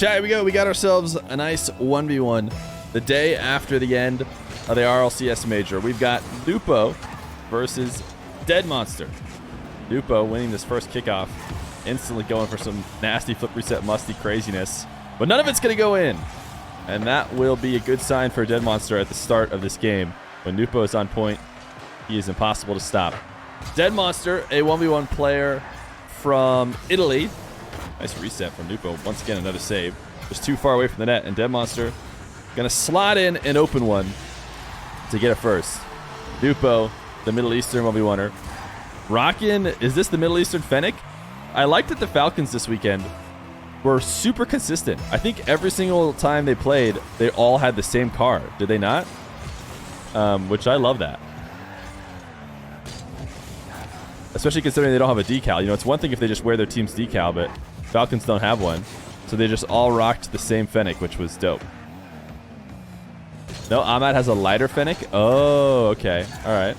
Chat, here we go. We got ourselves a nice 1v1 the day after the end of the RLCS major. We've got Nwpo versus Dead Monster. Nwpo winning this first kickoff, instantly going for some nasty flip reset musty craziness, but none of it's going to go in. And that will be a good sign for Dead Monster at the start of this game. When Nwpo is on point, he is impossible to stop. Dead Monster, a 1v1 player from Italy. Nice reset from Nwpo. Once again, another save. Just too far away from the net, and Dead Monster going to slot in an open one to get it first. Nwpo, the Middle Eastern 1v1er. Rockin', is this the Middle Eastern Fennec? I liked that the Falcons this weekend were super consistent. I think every single time they played, they all had the same car. Did they not? Which I love that. Especially considering they don't have a decal. You know, it's one thing if they just wear their team's decal, but Falcons don't have one. So they just all rocked the same Fennec, which was dope. No, Ahmad has a lighter Fennec? Oh, okay. All right.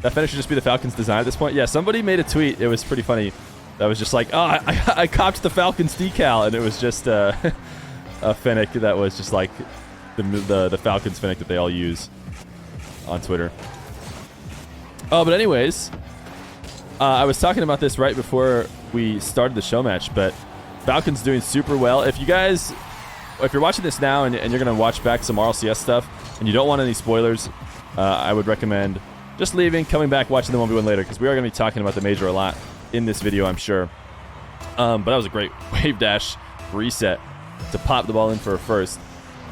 That Fennec should just be the Falcons' design at this point. Yeah, somebody made a tweet. It was pretty funny. That was just like, oh, I copped the Falcons decal, and it was just a Fennec that was just like the Falcons Fennec that they all use on Twitter. Oh, but anyways, I was talking about this right before we started the show match, but Falcons doing super well. If you're watching this now and you're going to watch back some RLCS stuff and you don't want any spoilers, I would recommend just leaving, coming back, watching the 1v1 later, because we are going to be talking about the major a lot in this video, I'm sure. But that was a great wave dash reset to pop the ball in for a first.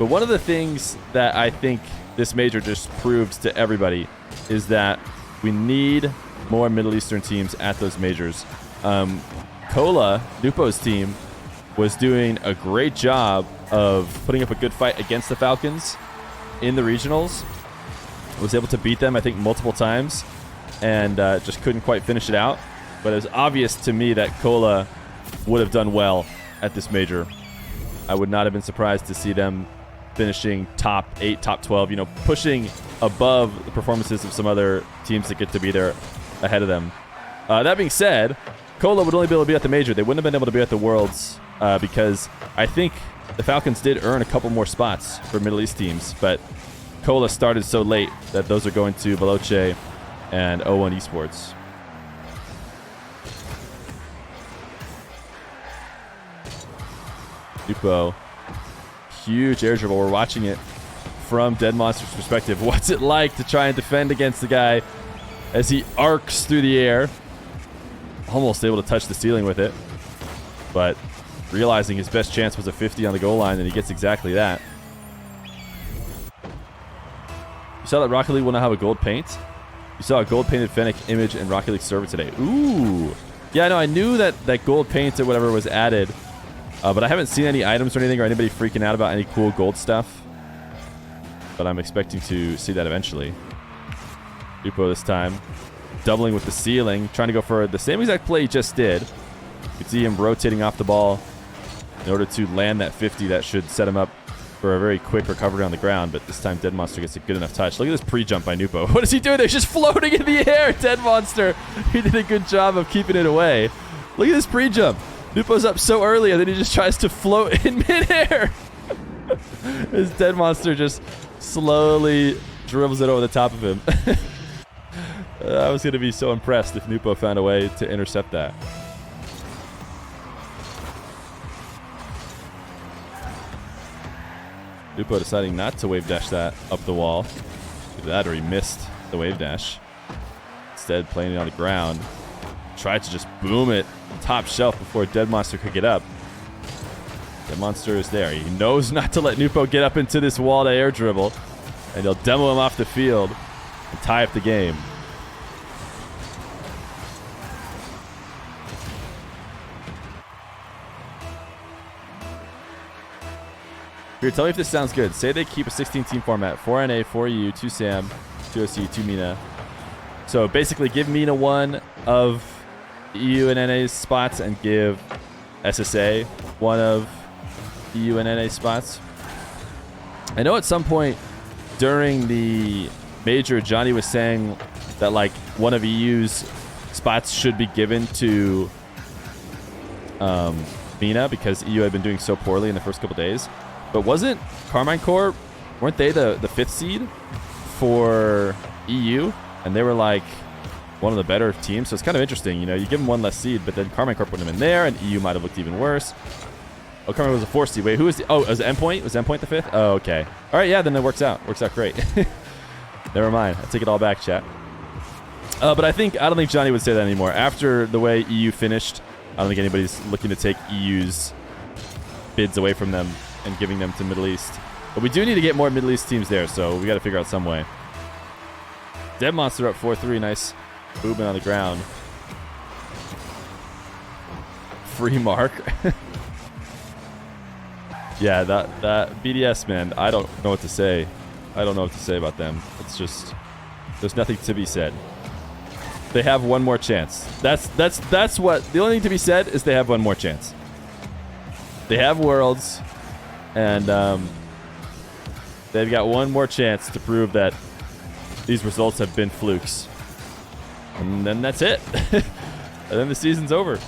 But one of the things that I think this major just proves to everybody is that we need more Middle Eastern teams at those majors. Kola, Nwpo's team, was doing a great job of putting up a good fight against the Falcons in the regionals. Was able to beat them, I think, multiple times, and just couldn't quite finish it out. But it was obvious to me that Kola would have done well at this major. I would not have been surprised to see them finishing top 8, top 12, you know, pushing above the performances of some other teams that get to be there ahead of them. That being said, Kola would only be able to be at the major. They wouldn't have been able to be at the Worlds because I think the Falcons did earn a couple more spots for Middle East teams, but Kola started so late that those are going to Veloce and O1 Esports. Nwpo, huge air dribble. We're watching it from Dead Monster's perspective. What's it like to try and defend against the guy as he arcs through the air? Almost able to touch the ceiling with it, but realizing his best chance was a 50 on the goal line, and he gets exactly that. You saw that Rocket League will now have a gold paint? You saw a gold painted Fennec image in Rocket League server today. Ooh. Yeah, no, I knew that gold paint or whatever was added, but I haven't seen any items or anything or anybody freaking out about any cool gold stuff. But I'm expecting to see that eventually. Nwpo this time, doubling with the ceiling, trying to go for the same exact play he just did. You can see him rotating off the ball in order to land that 50 that should set him up for a very quick recovery on the ground, but this time Dead Monster gets a good enough touch. Look at this pre-jump by Nwpo. What is he doing there? He's just floating in the air. Dead Monster, he did a good job of keeping it away. Look at this pre-jump. Nwpo's up so early, and then he just tries to float in midair. This Dead Monster just slowly dribbles it over the top of him. I was going to be so impressed if Nwpo found a way to intercept that. Nwpo deciding not to wave dash that up the wall. Either that or he missed the wave dash. Instead, playing it on the ground. Tried to just boom it top shelf before Dead Monster could get up. Dead Monster is there. He knows not to let Nwpo get up into this wall to air dribble, and he'll demo him off the field and tie up the game. Here, tell me if this sounds good. Say they keep a 16-team format. 4 NA, 4 EU, 2 SAM, 2 OC, 2 MENA. So basically give MENA one of EU and NA's spots and give SSA one of EU and NA spots. I know at some point during the major, Johnny was saying that like one of EU's spots should be given to Mina because EU had been doing so poorly in the first couple days. But wasn't Carmine Corp, weren't they the 5th seed for EU? And they were like one of the better teams. So it's kind of interesting. You know, you give them one less seed, but then Carmine Corp put them in there, and EU might have looked even worse. Oh, Carmine was a 4th seed. Wait, who was the... Oh, was Endpoint? Was Endpoint the 5th? Oh, okay. All right, yeah, then it works out. Works out great. Never mind. I take it all back, chat. But I don't think Johnny would say that anymore. After the way EU finished, I don't think anybody's looking to take EU's bids away from them and giving them to Middle East. But we do need to get more Middle East teams there, so we got to figure out some way. Dead Monster up 4-3. Nice movement on the ground. Free mark. Yeah, that BDS, man, I don't know what to say. I don't know what to say about them. It's just, there's nothing to be said. They have one more chance. That's what, the only thing to be said is they have one more chance. They have Worlds, and they've got one more chance to prove that these results have been flukes. And then that's it. And then the season's over.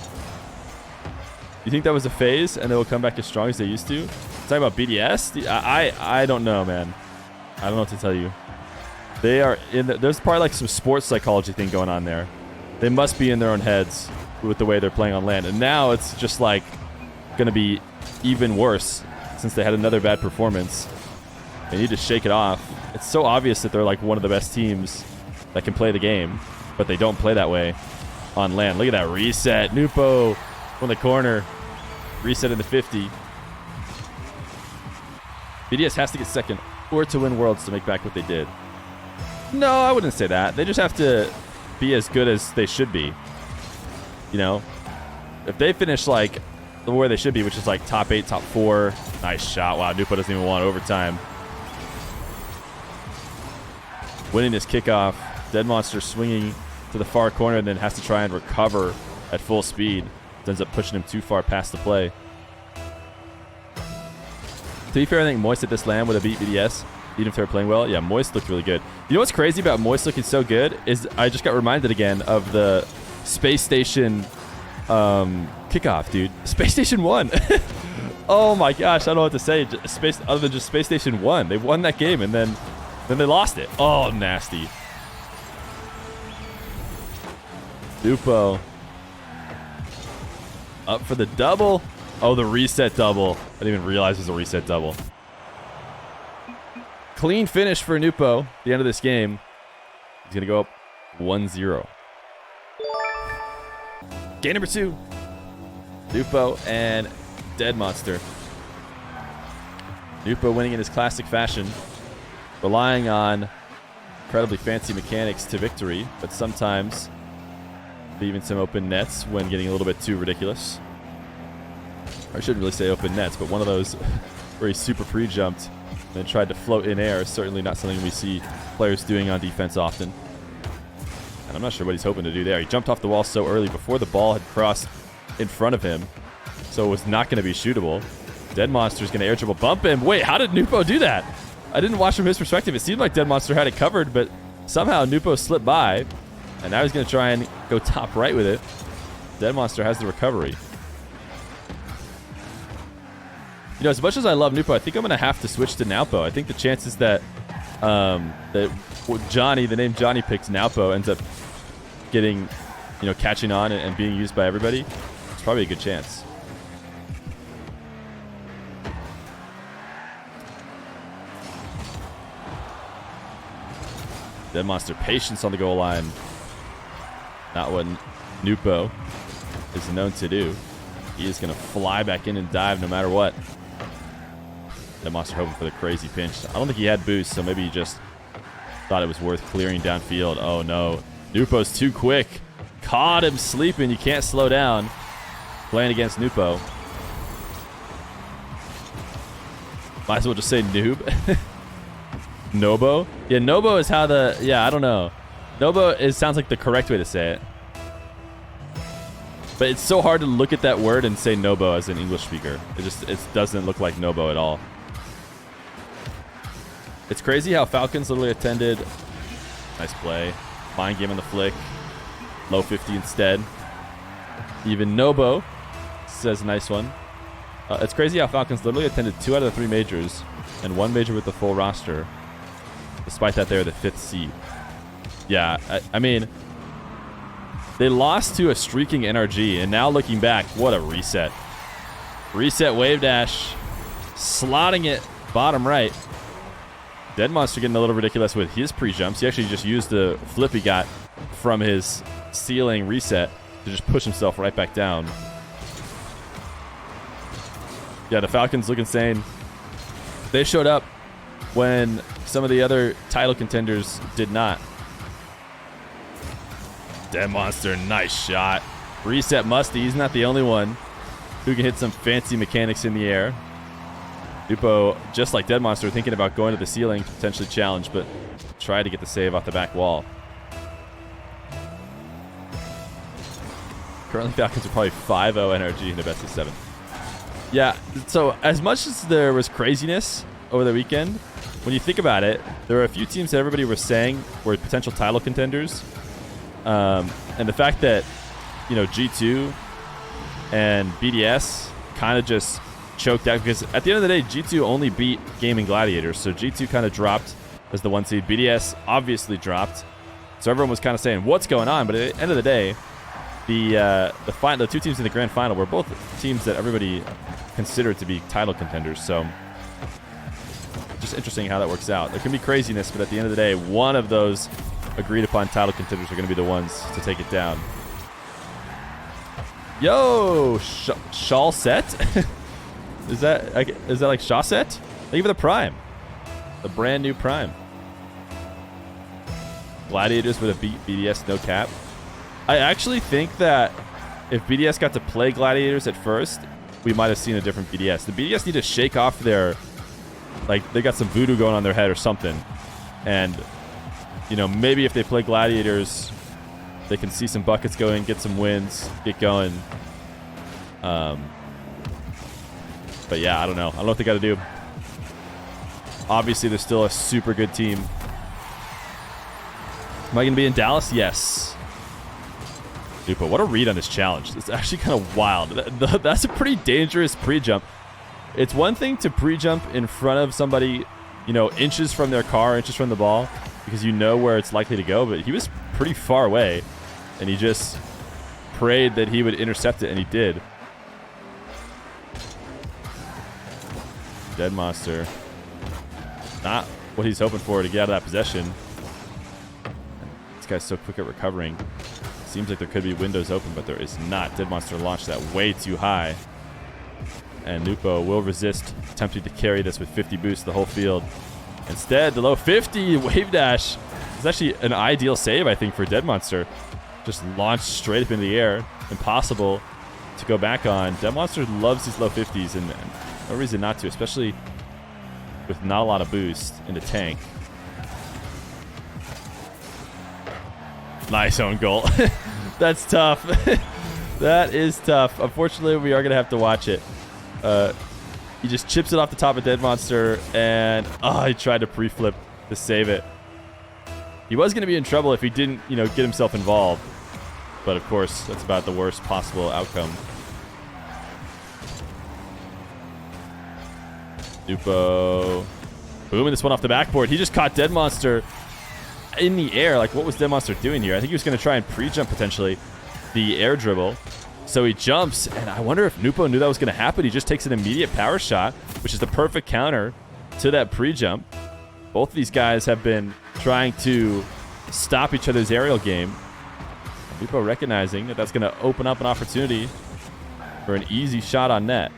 You think that was a phase and they will come back as strong as they used to? Talking about BDS? I don't know, man. I don't know what to tell you. They are in there's probably like some sports psychology thing going on there. They must be in their own heads with the way they're playing on land. And now it's just like going to be even worse since they had another bad performance. They need to shake it off. It's so obvious that they're like one of the best teams that can play the game, but they don't play that way on land. Look at that reset. Nwpo from the corner. Reset in the 50. BDS has to get second or to win Worlds to make back what they did. No, I wouldn't say that. They just have to be as good as they should be. You know? If they finish like where they should be, which is like top 8, top 4. Nice shot. Wow, Nwpo doesn't even want overtime. Winning this kickoff. Dead Monster swinging to the far corner and then has to try and recover at full speed. It ends up pushing him too far past the play. To be fair, I think Moist at this land would have beat BDS, even if they were playing well. Yeah, Moist looked really good. You know what's crazy about Moist looking so good is I just got reminded again of the Space Station kickoff, dude. Space Station 1. Oh my gosh, I don't know what to say. Other than just Space Station 1. They won that game and then they lost it. Oh, nasty. Nwpo up for the double. Oh, the reset double. I didn't even realize it was a reset double. Clean finish for Nwpo at the end of this game. He's going to go up 1-0. Game number 2. Nwpo and Dead Monster. Nwpo winning in his classic fashion. Relying on incredibly fancy mechanics to victory, but sometimes leaving some open nets when getting a little bit too ridiculous. I shouldn't really say open nets, but one of those where he super pre-jumped and then tried to float in air is certainly not something we see players doing on defense often. And I'm not sure what he's hoping to do there. He jumped off the wall so early before the ball had crossed in front of him, so it was not going to be shootable. Dead Monster's going to air dribble bump him. Wait, how did Nwpo do that? I didn't watch from his perspective. It seemed like Dead Monster had it covered, but somehow Nwpo slipped by, and now he's going to try and go top right with it. Dead Monster has the recovery. You know, as much as I love Nwpo, I think I'm going to have to switch to Nwpo. I think the chances that Johnny, the name Johnny picked, Nwpo, ends up getting, you know, catching on and being used by everybody, it's probably a good chance. Dead Monster patience on the goal line. Not what Nwpo is known to do. He is going to fly back in and dive no matter what. Dead Monster hoping for the crazy pinch. I don't think he had boost, so maybe he just thought it was worth clearing downfield. Oh no. Nwpo's too quick. Caught him sleeping. You can't slow down. Playing against Nwpo. Might as well just say noob. Nobo? Yeah, Nobo is how the... Yeah, I don't know. Nobo sounds like the correct way to say it. But it's so hard to look at that word and say Nobo as an English speaker. It doesn't look like Nobo at all. It's crazy how Falcons literally attended. Nice play. Mind game on the flick. Low 50 instead. Even Nobo says a nice one. It's crazy how Falcons literally attended 2 out of the 3 majors and 1 major with the full roster. Despite that, they're the 5th seed. Yeah, I mean, they lost to a streaking NRG, and now looking back, what a reset. Reset wave dash, slotting it bottom right. Dead Monster getting a little ridiculous with his pre-jumps. He actually just used the flip he got from his ceiling reset to just push himself right back down. Yeah, the Falcons look insane. They showed up when some of the other title contenders did not. Dead Monster, nice shot. Reset Musty, he's not the only one who can hit some fancy mechanics in the air. Nwpo, just like Dead Monster, thinking about going to the ceiling, potentially challenged, but try to get the save off the back wall. Currently, Falcons are probably 5-0 NRG in the best of 7. Yeah, so as much as there was craziness over the weekend, when you think about it, there were a few teams that everybody was saying were potential title contenders. And the fact that, you know, G2 and BDS kind of just choked out, because at the end of the day, G2 only beat Gaming Gladiators, so G2 kind of dropped as the 1 seed. BDS obviously dropped, so everyone was kind of saying, what's going on? But at the end of the day, the 2 teams in the grand final were both teams that everybody considered to be title contenders, so just interesting how that works out. There can be craziness, but at the end of the day, one of those agreed upon title contenders are going to be the ones to take it down. Yo, Shaw set? Is that like Shaw set? Thank you for the Prime. The brand new Prime. Gladiators would have beat BDS no cap. I actually think that if BDS got to play Gladiators at first, we might have seen a different BDS. The BDS need to shake off their, like, they got some voodoo going on their head or something. And, you know, maybe if they play Gladiators, they can see some buckets going, get some wins, get going. But yeah, I don't know. I don't know what they got to do. Obviously, they're still a super good team. Am I going to be in Dallas? Yes. Nwpo, what a read on this challenge. It's actually kind of wild. That's a pretty dangerous pre-jump. It's one thing to pre-jump in front of somebody, you know, inches from their car, inches from the ball, because you know where it's likely to go, but he was pretty far away, and he just prayed that he would intercept it, and he did. Dead Monster. Not what he's hoping for to get out of that possession. This guy's so quick at recovering. Seems like there could be windows open, but there is not. Dead Monster launched that way too high. And Nwpo will resist, attempting to carry this with 50 boosts the whole field. Instead, the low 50 wave dash is actually an ideal save, I think, for Dead Monster. Just launched straight up in the air. Impossible to go back on. Dead Monster loves these low 50s, and no reason not to, especially with not a lot of boost in the tank. Nice own goal. That's tough. That is tough. Unfortunately, we are going to have to watch it. He just chips it off the top of Dead Monster, and he tried to pre-flip to save it. He was going to be in trouble if he didn't, you know, get himself involved. But of course, that's about the worst possible outcome. Nwpo booming this one off the backboard. He just caught Dead Monster in the air. Like, what was Dead Monster doing here? I think he was going to try and pre-jump potentially the air dribble. So he jumps, and I wonder if Nwpo knew that was going to happen. He just takes an immediate power shot, which is the perfect counter to that pre-jump. Both of these guys have been trying to stop each other's aerial game. Nwpo recognizing that that's going to open up an opportunity for an easy shot on net.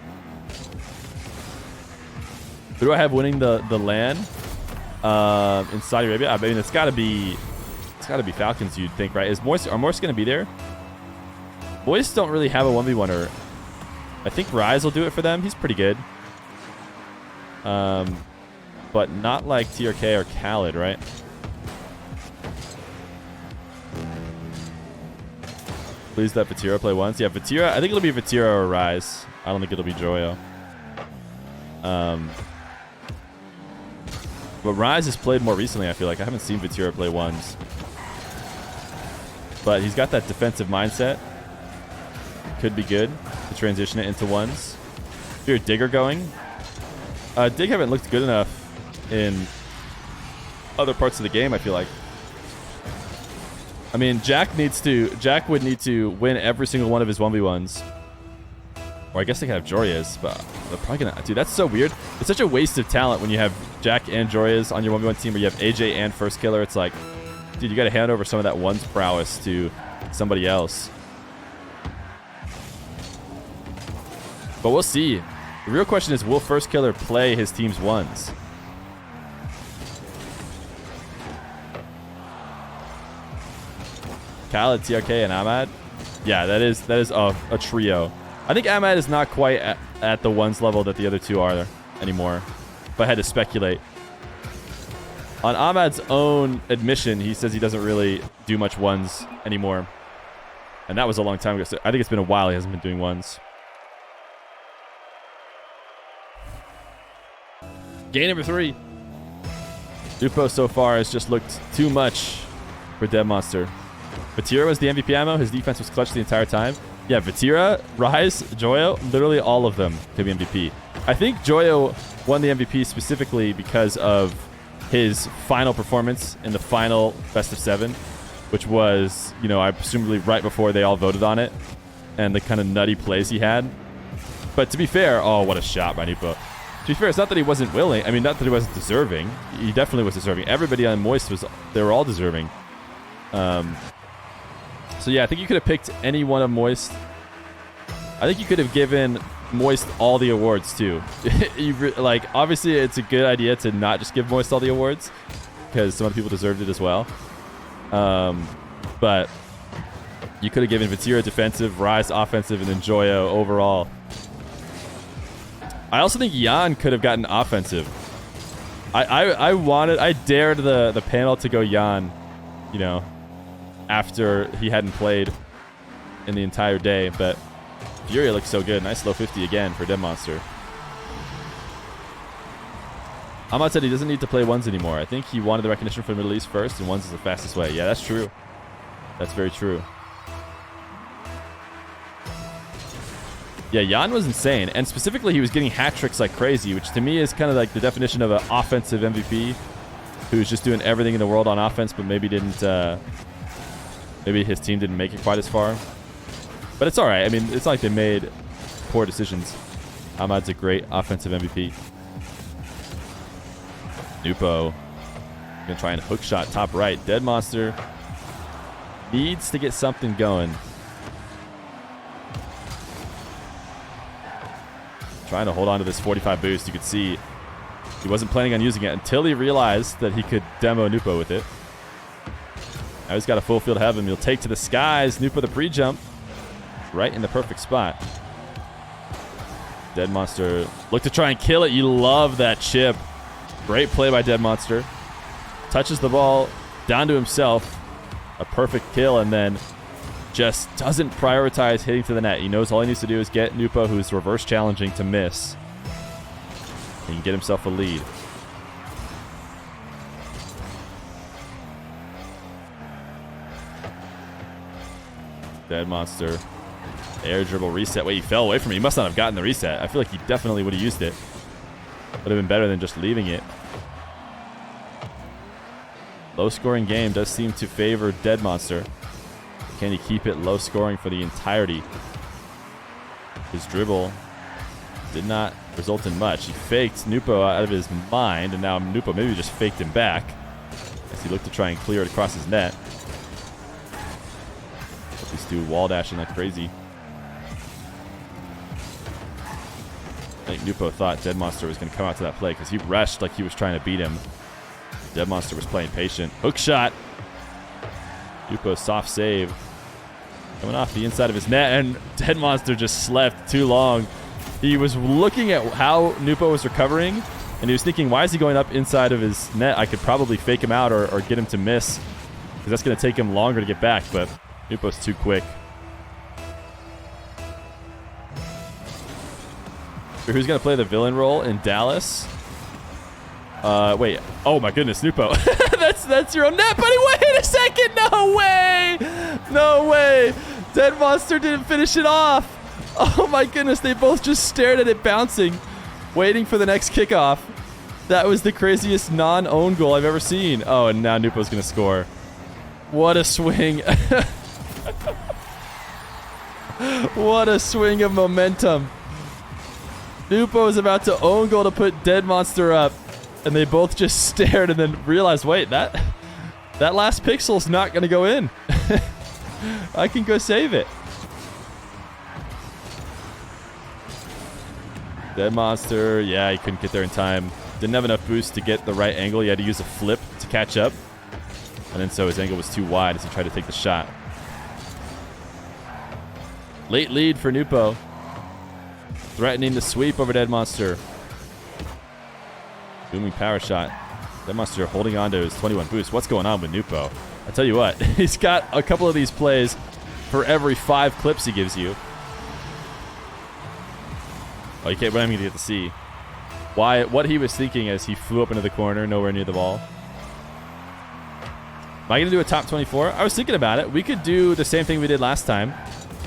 Who do I have winning the LAN in Saudi Arabia? I mean, it's got to be Falcons, you'd think, right? Are Morse going to be there? Boys don't really have a 1v1er. I think Rise will do it for them. He's pretty good. But not like TRK or Khaled, right? Please let Vatira play once. Yeah, Vatira. I think it'll be Vatira or Rise. I don't think it'll be Joyo. But Rise has played more recently, I feel like. I haven't seen Vatira play once. But he's got that defensive mindset. Could be good to transition it into ones. Feer Digger going. Dig haven't looked good enough in other parts of the game, I feel like. I mean, Jack would need to win every single one of his 1v1s. Or I guess they could have Joria's, but they're probably gonna... Dude, that's so weird. It's such a waste of talent when you have Jack and Joria's on your 1v1 team, where you have AJ and First Killer. It's like, dude, you gotta hand over some of that one's prowess to somebody else. But we'll see. The real question is, will First Killer play his team's ones? Khaled, TRK, and Ahmad. Yeah, that is a trio. I think Ahmad is not quite at the ones level that the other two are anymore. If I had to speculate. On Ahmad's own admission, he says he doesn't really do much ones anymore. And that was a long time ago. So I think it's been a while he hasn't been doing ones. Game number 3. Nwpo so far has just looked too much for Dead Monster. Vatira was the MVP ammo. His defense was clutch the entire time. Yeah, Vatira, Rise, Joyo, literally all of them could be MVP. I think Joyo won the MVP specifically because of his final performance in the final best of 7, which was, you know, I presumably right before they all voted on it, and the kind of nutty plays he had. But to be fair, oh, what a shot by Nwpo. To be fair, it's not that he wasn't willing. I mean, not that he wasn't deserving. He definitely was deserving. Everybody on Moist they were all deserving. So yeah, I think you could have picked any one of Moist. I think you could have given Moist all the awards too. Like, obviously it's a good idea to not just give Moist all the awards, because some other people deserved it as well. But you could have given Vatira defensive, Rise offensive, and then Joyo overall. I also think Jan could have gotten offensive. I dared the panel to go Jan, you know, after he hadn't played in the entire day, but Fury looks so good. Nice low 50 again for Dead Monster. Ahmad said he doesn't need to play ones anymore. I think he wanted the recognition for the Middle East first, and ones is the fastest way. Yeah, that's true. That's very true. Yeah, Jan was insane, and specifically he was getting hat tricks like crazy, which to me is kind of like the definition of an offensive MVP who's just doing everything in the world on offense, but maybe didn't... maybe his team didn't make it quite as far. But it's all right. I mean, it's not like they made poor decisions. Ahmad's a great offensive MVP. Nwpo gonna try and hook shot top right. Dead Monster needs to get something going. Trying to hold on to this 45 boost. You could see he wasn't planning on using it until he realized that he could demo Nwpo with it. Now he's got a full field ahead of him. He'll take to the skies. Nwpo the pre-jump. Right in the perfect spot. Dead Monster look to try and kill it. You love that chip. Great play by Dead Monster. Touches the ball down to himself. A perfect kill, and then just doesn't prioritize hitting to the net. He knows all he needs to do is get Nwpo, who's reverse challenging, to miss. He can get himself a lead. Dead Monster. Air dribble reset. Wait, he fell away from it. He must not have gotten the reset. I feel like he definitely would have used it. Would have been better than just leaving it. Low scoring game does seem to favor Dead Monster. Can he keep it low scoring for the entirety? His dribble did not result in much. He faked Nwpo out of his mind, and now Nwpo maybe just faked him back as he looked to try and clear it across his net. These two wall dashing like crazy. I think Nwpo thought Dead Monster was going to come out to that play because he rushed like he was trying to beat him. Dead Monster was playing patient. Hook shot. Nwpo soft save. Coming off the inside of his net, and Dead Monster just slept too long. He was looking at how Nwpo was recovering, and he was thinking, why is he going up inside of his net? I could probably fake him out or get him to miss, because that's going to take him longer to get back, but Nwpo's too quick. So who's going to play the villain role in Dallas? Wait. Oh my goodness, Nwpo. that's your own net, buddy. Wait a second. No way. No way. Dead Monster didn't finish it off. Oh my goodness, they both just stared at it bouncing, waiting for the next kickoff. That was the craziest non-own goal I've ever seen. Oh, and now Nwpo's going to score. What a swing. What a swing of momentum. Nwpo is about to own goal to put Dead Monster up, and they both just stared and then realized, wait, that last pixel's not going to go in. I can go save it. Dead Monster, yeah, he couldn't get there in time. Didn't have enough boost to get the right angle. He had to use a flip to catch up. And then so his angle was too wide as he tried to take the shot. Late lead for Nwpo. Threatening the sweep over Dead Monster. Booming power shot. Dead Monster holding on to his 21 boost. What's going on with Nwpo? I tell you what, he's got a couple of these plays for every 5 clips he gives you. Oh, you can't, we're not even going to get to see what he was thinking as he flew up into the corner, nowhere near the ball. Am I going to do a top 24? I was thinking about it. We could do the same thing we did last time.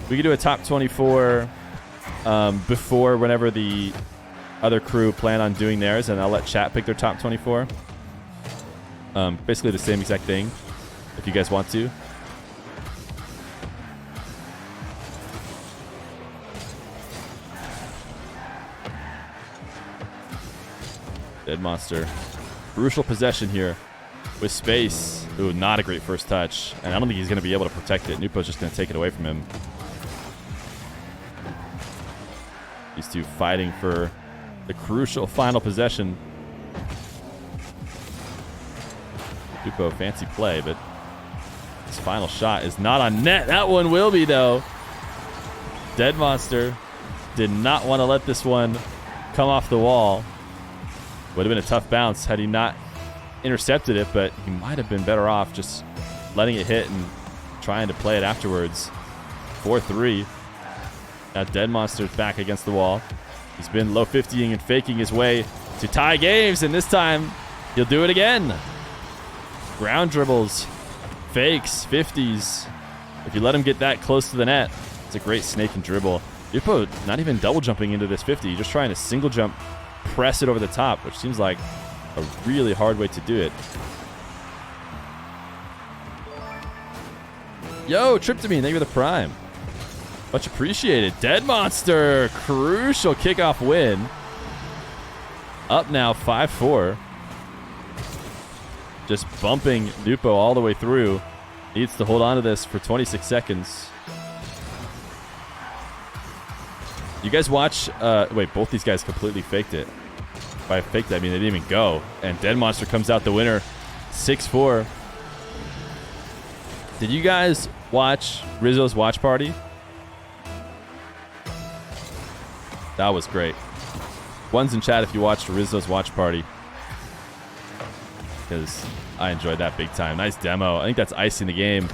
We could do a top 24 before whenever the other crew plan on doing theirs, and I'll let chat pick their top 24. Basically the same exact thing, if you guys want to. Dead Monster. Crucial possession here with space. Ooh, not a great first touch. And I don't think he's going to be able to protect it. Nwpo's just going to take it away from him. These two fighting for the crucial final possession. Nwpo, fancy play, but his final shot is not on net. That one will be, though. Dead Monster did not want to let this one come off the wall. Would have been a tough bounce had he not intercepted it, but he might have been better off just letting it hit and trying to play it afterwards. 4-3. Now Dead Monster's back against the wall. He's been low 50ing and faking his way to tie games, and this time he'll do it again. Ground dribbles, fakes, 50s. If you let him get that close to the net, it's a great snake and dribble. Nwpo not even double jumping into this 50, just trying to single jump, press it over the top, which seems like a really hard way to do it. Yo, Tryptamine, thank you for the prime. Much appreciated. Dead Monster, crucial kickoff win. Up now 5-4. Just bumping Nwpo all the way through. Needs to hold on to this for 26 seconds. You guys watch, wait, both these guys completely faked it. By faked it, I mean they didn't even go. And Dead Monster comes out the winner, 6-4. Did you guys watch Rizzo's watch party? That was great. One's in chat if you watched Rizzo's watch party. Because I enjoyed that big time. Nice demo. I think that's icing the game.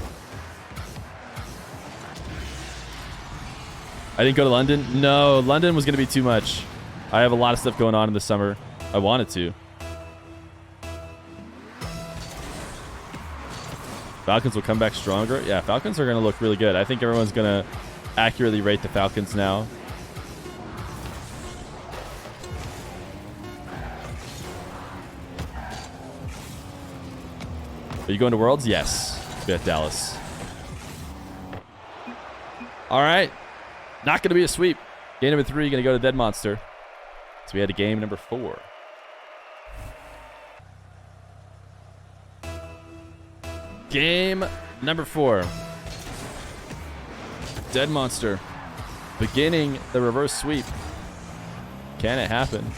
I didn't go to London. No, London was going to be too much. I have a lot of stuff going on in the summer. I wanted to. Falcons will come back stronger. Yeah, Falcons are going to look really good. I think everyone's going to accurately rate the Falcons now. Are you going to Worlds? Yes. Be at Dallas. All right. Not going to be a sweep. Game number 3, going to go to Dead Monster. So we had a game number 4. Game number 4. Dead Monster beginning the reverse sweep. Can it happen?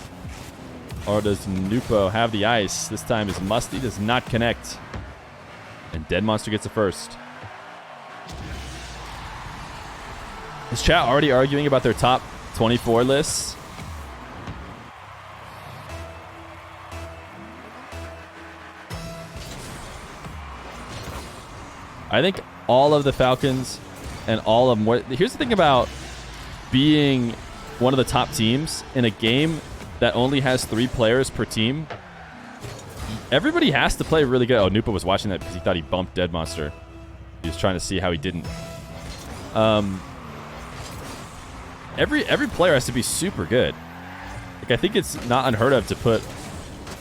Or does Nwpo have the ice? This time is Musty, does not connect. And Dead Monster gets a first. Is chat already arguing about their top 24 lists? I think all of the Falcons and all of them. Here's the thing about being one of the top teams in a game that only has 3 players per team. Everybody has to play really good. Oh, Nwpo was watching that because he thought he bumped Dead Monster. He was trying to see how he didn't. every player has to be super good. Like, I think it's not unheard of to put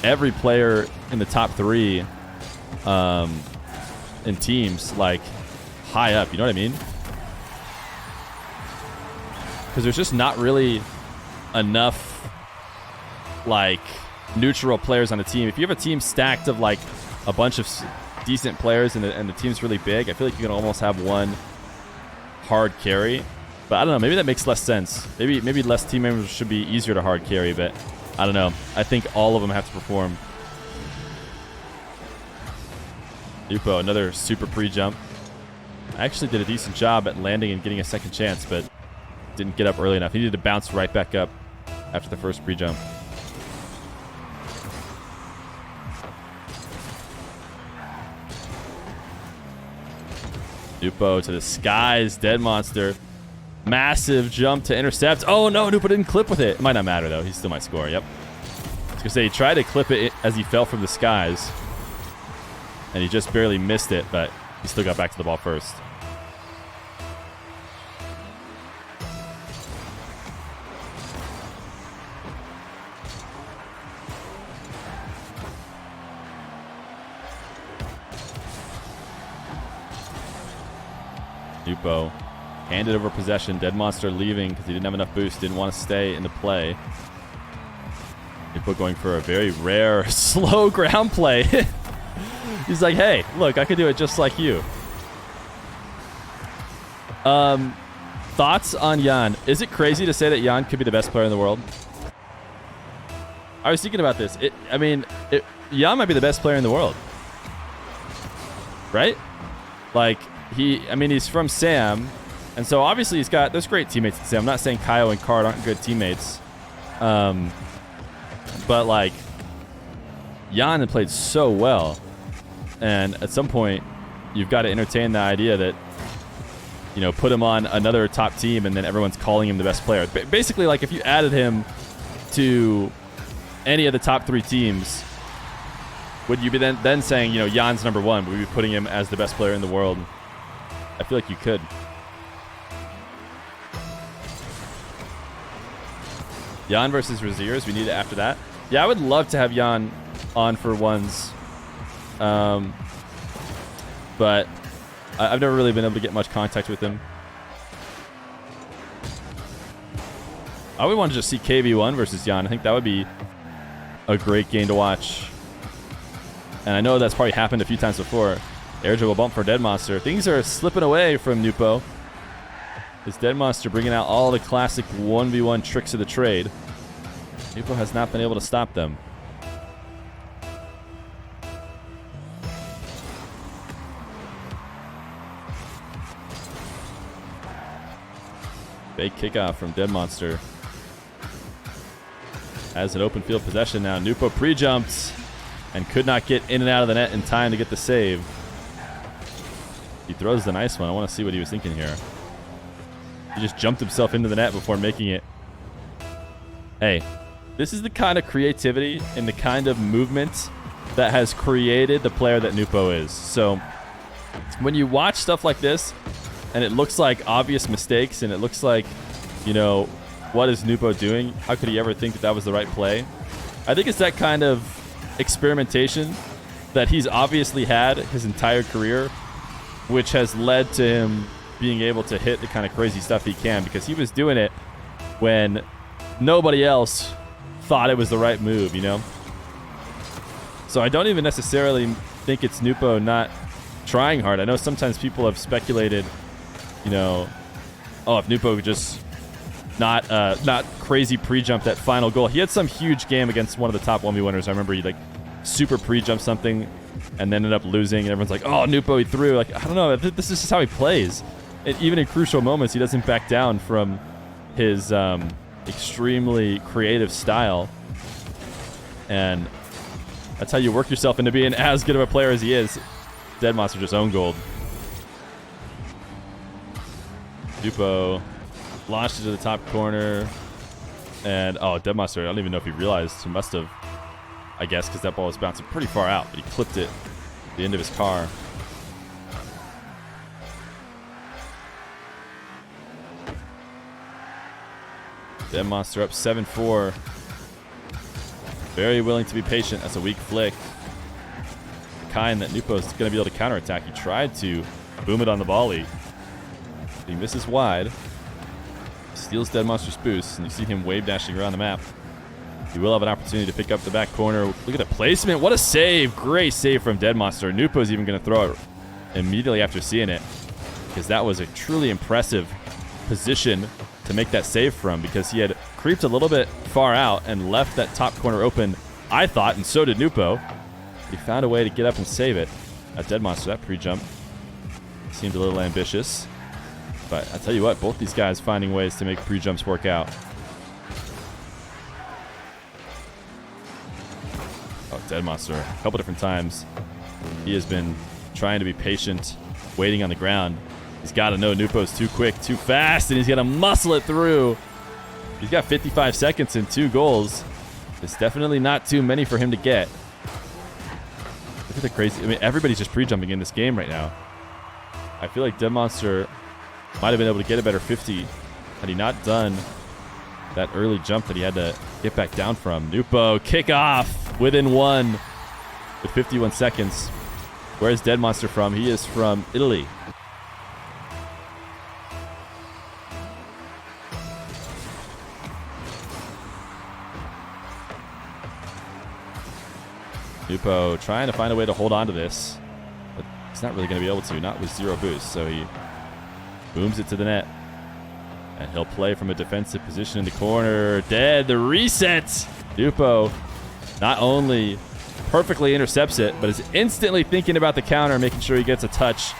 every player in the top 3 in teams, like, high up. You know what I mean? Because there's just not really enough, like, neutral players on the team. If you have a team stacked of, like, a bunch of decent players and the team's really big, I feel like you can almost have one hard carry. But I don't know, maybe that makes less sense. Maybe less team members should be easier to hard carry, but I don't know. I think all of them have to perform. Nwpo, another super pre-jump. Actually did a decent job at landing and getting a second chance, but didn't get up early enough. He needed to bounce right back up after the first pre-jump. Nwpo to the skies, dead monster. Massive jump to intercept. Oh no, Nwpo didn't clip with it. It might not matter though. He still might score. Yep. I was gonna say he tried to clip it as he fell from the skies, and he just barely missed it, but he still got back to the ball first. Nwpo handed over possession. Dead monster leaving because he didn't have enough boost. Didn't want to stay in the play. Nwpo going for a very rare slow ground play. He's like, hey, look, I could do it just like you. Thoughts on Jan? Is it crazy to say that Jan could be the best player in the world? I was thinking about this. Jan might be the best player in the world. Right? Like, he's from Sam, and so obviously there's great teammates in Sam. I'm not saying Kyle and Card aren't good teammates. But, like, Jan had played so well. And at some point, you've got to entertain the idea that, you know, put him on another top team and then everyone's calling him the best player. Basically, like, if you added him to any of the top 3 teams, would you be then saying, you know, Jan's number 1? Would we be putting him as the best player in the world? I feel like you could. Jan versus Raziers. We need it after that. Yeah, I would love to have Jan on for ones. But I've never really been able to get much contact with him. I would want to just see KV1 versus Jan. I think that would be a great game to watch. And I know that's probably happened a few times before. Air dribble bump for Dead Monster. Things are slipping away from Nwpo. This Dead Monster bringing out all the classic 1v1 tricks of the trade. Nwpo has not been able to stop them. Big kickoff from Dead Monster. Has an open field possession now. Nwpo pre-jumped and could not get in and out of the net in time to get the save. He throws the nice one. I want to see what he was thinking here. He just jumped himself into the net before making it. Hey, this is the kind of creativity and the kind of movement that has created the player that Nwpo is. So when you watch stuff like this and it looks like obvious mistakes and it looks like, you know, what is Nwpo doing? How could he ever think that that was the right play? I think it's that kind of experimentation that he's obviously had his entire career, which has led to him being able to hit the kind of crazy stuff he can, because he was doing it when nobody else thought it was the right move, you know? So I don't even necessarily think it's Nwpo not trying hard. I know sometimes people have speculated, you know, oh, if Nwpo could just not crazy pre-jump that final goal. He had some huge game against one of the top 1v winners. I remember he like super pre-jumped something and then ended up losing, and everyone's like, oh, Nwpo, he threw. Like, I don't know, this is just how he plays. And even in crucial moments, he doesn't back down from his extremely creative style. And that's how you work yourself into being as good of a player as he is. Dead Monster just owned gold. Nwpo launched it to the top corner. And, oh, Dead Monster, I don't even know if he realized. He must have, I guess, because that ball was bouncing pretty far out. But he clipped it at the end of his car. Dead Monster up 7-4. Very willing to be patient. That's a weak flick. The kind that Nwpo is going to be able to counterattack. He tried to boom it on the volley. He misses wide. Steals Dead Monster's boost, and you see him wave dashing around the map. He will have an opportunity to pick up the back corner. Look at the placement. What a save. Great save from Dead Monster. Nwpo's even going to throw it immediately after seeing it, because that was a truly impressive position to make that save from, because he had creeped a little bit far out and left that top corner open, I thought, and so did Nwpo. He found a way to get up and save it. That Dead Monster, that pre-jump seemed a little ambitious. But I tell you what, both these guys finding ways to make pre-jumps work out. Oh, Dead Monster, a couple different times. He has been trying to be patient, waiting on the ground. He's got to know Nwpo's too quick, too fast, and he's going to muscle it through. He's got 55 seconds and 2 goals. It's definitely not too many for him to get. Look at the crazy... I mean, everybody's just pre-jumping in this game right now. I feel like Dead Monster might have been able to get a better 50 had he not done that early jump that he had to get back down from. Nwpo, kick off within 1 with 51 seconds. Where's Dead Monster from? He is from Italy. Nwpo trying to find a way to hold on to this, but he's not really going to be able to, not with 0 boost. So he booms it to the net, and he'll play from a defensive position in the corner. Dead, the reset. Nwpo not only perfectly intercepts it, but is instantly thinking about the counter, making sure he gets a touch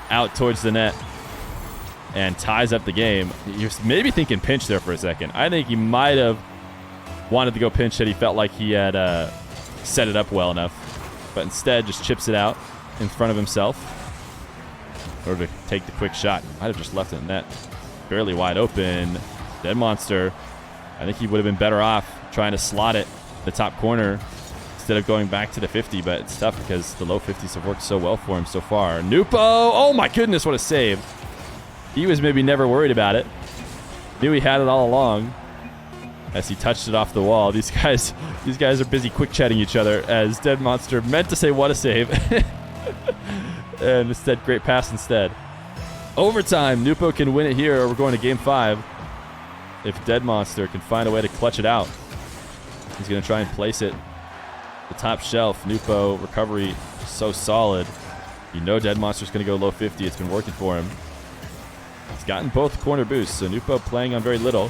out towards the net and ties up the game. He was maybe thinking pinch there for a second. I think he might have wanted to go pinch had he felt like he had set it up well enough, but instead just chips it out in front of himself in order to take the quick shot. Might have just left it in net. Barely wide open. Dead Monster. I think he would have been better off trying to slot it the top corner instead of going back to the 50, but it's tough because the low 50s have worked so well for him so far. Nwpo! Oh my goodness, what a save. He was maybe never worried about it. Knew he had it all along as he touched it off the wall. These guys are busy quick chatting each other as Dead Monster meant to say what a save. And instead, great pass instead. Overtime, Nwpo can win it here, or we're going to game 5. If Dead Monster can find a way to clutch it out. He's going to try and place it the top shelf. Nwpo recovery so solid. You know Dead Monster's going to go low 50. It's been working for him. He's gotten both corner boosts, so Nwpo playing on very little.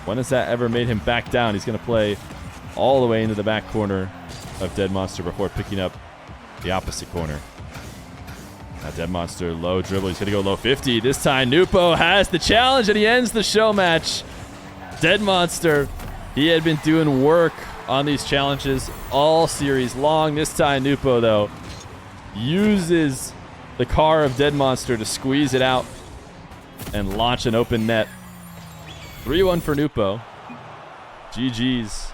When has that ever made him back down? He's going to play all the way into the back corner of Dead Monster before picking up the opposite corner. Now Dead Monster, low dribble. He's going to go low 50. This time, Nwpo has the challenge, and he ends the show match. Dead Monster, he had been doing work on these challenges all series long. This time, Nwpo, though, uses the car of Dead Monster to squeeze it out and launch an open net. 3-1 for Nwpo. GG's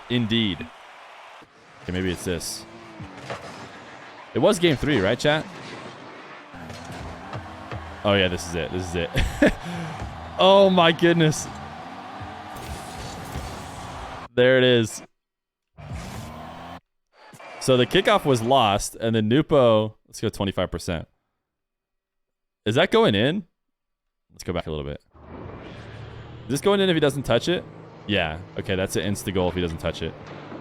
indeed. Okay, maybe it's this. It was game 3, right, chat? Oh, yeah, this is it. This is it. Oh, my goodness. There it is. So the kickoff was lost, and then Nwpo... Let's go 25%. Is that going in? Let's go back a little bit. Is this going in if he doesn't touch it? Yeah. Okay, that's an insta-goal if he doesn't touch it.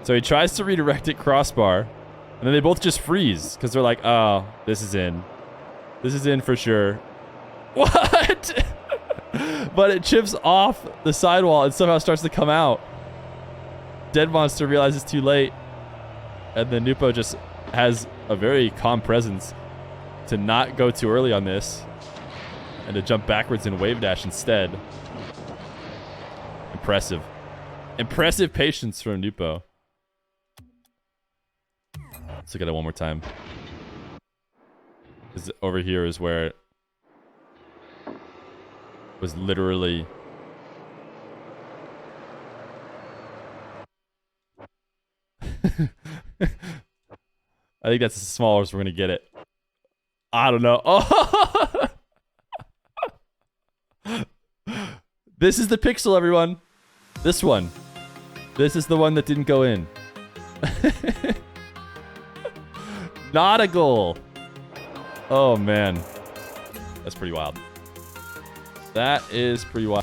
So he tries to redirect it crossbar, and then they both just freeze because they're like, oh, this is in. This is in for sure. What? But it chips off the sidewall and somehow starts to come out. Dead Monster realizes too late, and then Nwpo just has a very calm presence to not go too early on this and to jump backwards and wave dash instead. Impressive. Impressive patience from Nwpo. Let's look at it one more time. Because over here is where it was literally... I think that's as small as we're going to get it. I don't know. Oh! This is the pixel, everyone. This one. This is the one that didn't go in. Not a goal. Oh, man. That's pretty wild. That is pretty wild.